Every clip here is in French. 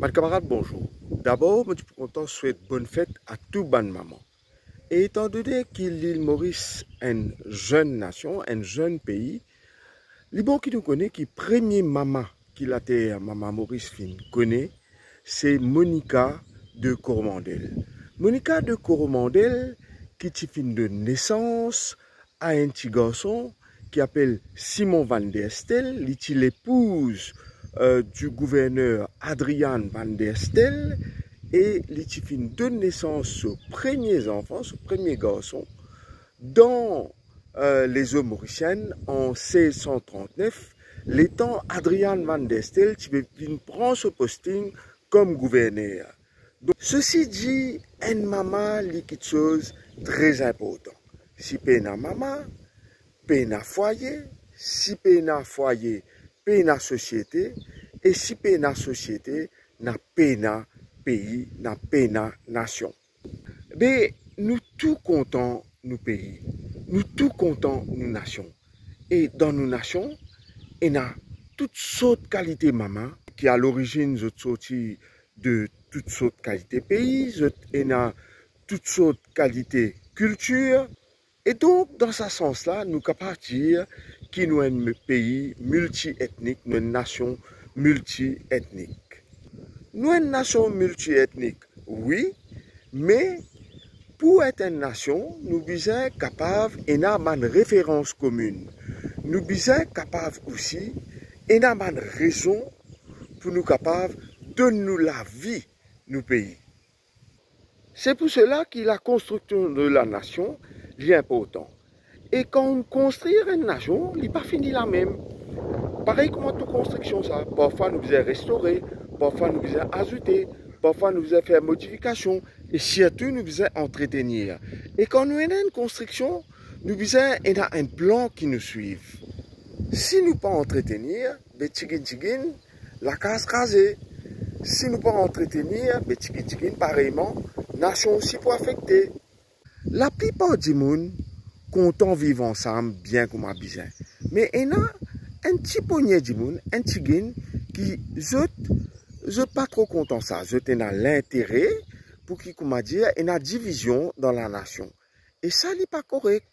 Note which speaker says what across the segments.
Speaker 1: Mes camarades, bonjour. D'abord, je suis content de souhaiter bonne fête à tout ban maman. Et étant donné que l'île Maurice est une jeune nation, un jeune pays, les bons qui nous connaissent, qui premier maman qui la terre, maman Maurice fin connaît, c'est Monica de Coromandel. Monica de Coromandel, qui est fin de naissance à un petit garçon qui s'appelle Simon Van der Stel, il est l'épouse du gouverneur Adrian Van der Stel, et il fin de naissance ce premier enfant, ce premier garçon, dans les eaux mauriciennes en 1639, l'étant Adrian Van der Stel qui prend ce posting comme gouverneur. Donc, ceci dit, une maman est quelque chose de très important. Si pena maman, pena foyer, si pena foyer, pena société, et si pena société, na pena pays, na pena nation. Mais nous tout contents, nous pays, nous tout contents, nous nations. Et dans nos nations, il y a toutes sortes de qualités maman, qui à l'origine sont sorties de toutes sortes de qualités pays, il y a toutes sortes de qualités culture. Et donc, dans ce sens-là, nous sommes capables de dire que nous sommes un pays multi-ethnique, nous sommes une nation multi-ethnique. Nous sommes une nation multi-ethnique, oui, mais pour être une nation, nous sommes capables d'avoir une référence commune. Nous sommes capables aussi d'avoir une raison pour nous capables de nous la vie, nous pays. C'est pour cela que la construction de la nation est importante. Et quand on construit une nation, il n'est pas fini la même. Pareil comme toute construction, ça. Parfois, nous devons restaurer, parfois, nous devons ajouter, parfois, nous devons faire modification, et surtout, nous devons entretenir. Et quand nous avons une construction, nous devons un plan qui nous suit. Si nous ne pas entretenir, la case rasée. Si nous ne pas entretenir, pareillement, nation aussi pour affecter. La plupart du monde content vivre ensemble bien comme besoin. Mais il y a un petit poignet de monde, un petit gain qui je pas trop content ça. Je tenais l'intérêt pour qui comment dire, il y a division dans la nation. Et ça n'est pas correct.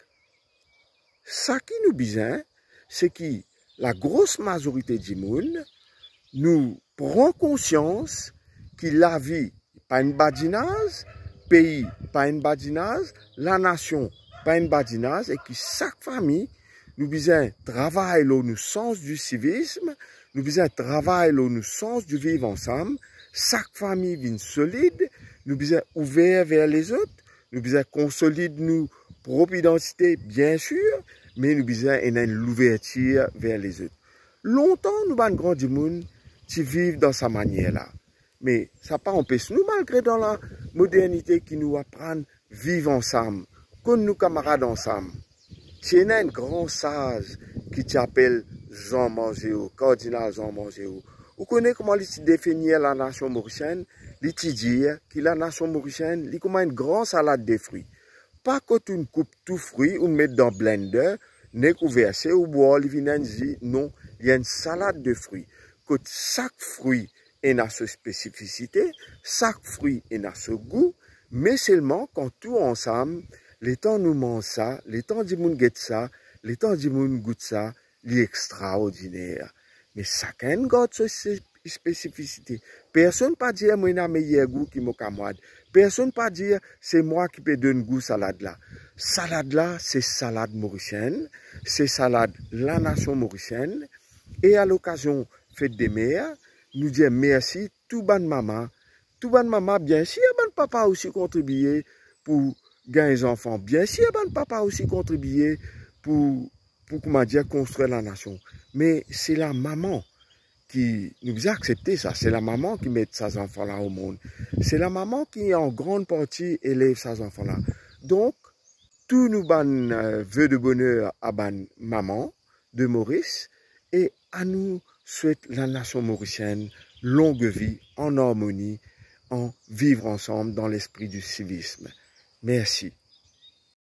Speaker 1: Ça qui nous besoin, c'est que la grosse majorité du monde nous prend conscience que la vie pas une badinage, pays pas une badinage, la nation pas une badinage, et que chaque famille nous besoin travailler le sens du civisme, nous besoin travailler le sens du vivre ensemble. Chaque famille vient solide, nous besoin ouvert vers les autres, nous besoin consolider nos propres identités bien sûr, mais nous besoin l'ouverture vers les autres. Longtemps nous avons grand du monde qui vivent dans sa manière là. Mais ça pas empêche nous, malgré dans la modernité qui nous apprend à vivre ensemble, comme nous camarades ensemble. Il y a un grand sage qui s'appelle Jean Mangéo, cardinal Jean Mangéo. Vous connaissez comment il définit la nation mauricienne? Il dit que la nation mauricienne est comme une grande salade de fruits. Pas que tu coupes tout fruit ou mets dans le blender, n'est versé ou boire, non, il y a une salade de fruits. Que chaque fruit a sa spécificité, chaque fruit a son goût, mais seulement quand tout ensemble, les temps nous mangent ça, les temps du monde goûte ça, les temps du monde goûte ça, c'est extraordinaire. Mais chacun garde sa spécificité. Personne ne peut dire moi j'ai un meilleur goût que mon camarade. Personne ne peut dire c'est moi qui peux donner goût salade là. Salade là, c'est salade mauricienne, c'est salade la nation mauricienne. Et à l'occasion fête des mères, nous disons merci tout ban maman bien sûr, ban papa aussi contribué pour gagner les enfants, bien sûr, ban papa aussi contribué pour comment dire construire la nation. Mais c'est la maman qui nous a accepté ça, c'est la maman qui met ses enfants là au monde, c'est la maman qui en grande partie élève ses enfants là. Donc tous nous ban vœux de bonheur à ban maman de Maurice et à nous souhaite la nation mauricienne longue vie, en harmonie, en vivre ensemble dans l'esprit du civisme. Merci.